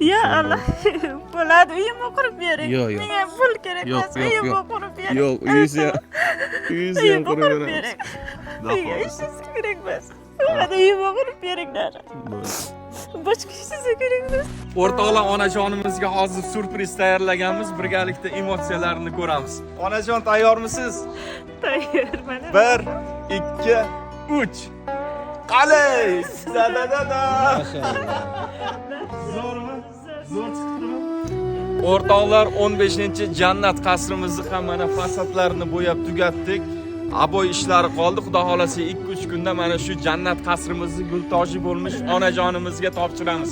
Ya Allah. Bo'ladi, uyimni qurib bering. Yo'q. Menga pul kerak Yo'q, emas. yo'q, Uyimni yo'q. qurib bering. Yo'q, uyingizni ham qurib beramiz. bering. Uyga ishingiz kerak emas. Bo'ladi, uyimni qurib beringlar. Boshqa ishingiz kerak emas. O'rtoqlar onajonimizga hozir surpriz tayyorlaganmiz. Birgalikda emotsiyalarini ko'ramiz. Onajon tayyormisiz? Tayyorman. 1, 2, 3. Qalay! Da. Zo'rmi? Zo'r chiqdimi? O'rtoqlar 15-jannat qasrimizni ham mana fasadlarini bo'yab tugatdik. Aboy ishlari qoldi. Xudo xolasa 2-3 kunda mana shu jannat qasrimizni gultoji bo'lmish onajonimizga topshiramiz.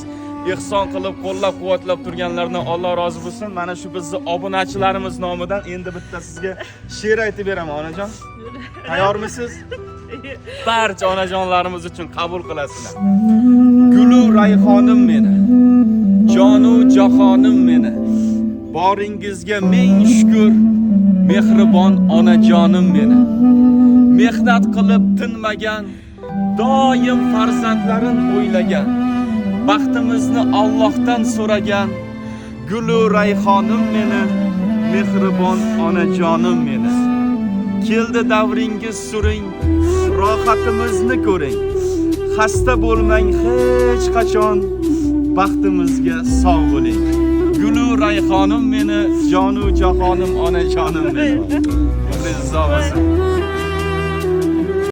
Ehson qilib qo'llab-quvvatlab turganlardan Alloh rozi bo'lsin. Mana shu bizning obunachilarimiz nomidan endi bitta sizga she'r aytib beraman onajon. Tayyormisiz? Barcha onajonlarimiz uchun qabul qilasizlar. Gulu rayhonim meni, jonu jahonim meni. Boringizga ming shukr, mehribon onajonim meni. Mehnat qilib tinmagan, doim farzandlarin o'ylagan, baxtimizni Allohdan so'ragan gulu rayhonim meni, mehribon onajonim meni. Keldi davringiz suring, rohatimizni ko'ring. Xasta bo'lmang hech qachon, baxtimizga sog' bo'ling. Gulu rayhonim meni, jonu jahonim onajonim meni. Umringiz uzoq bo'lsin.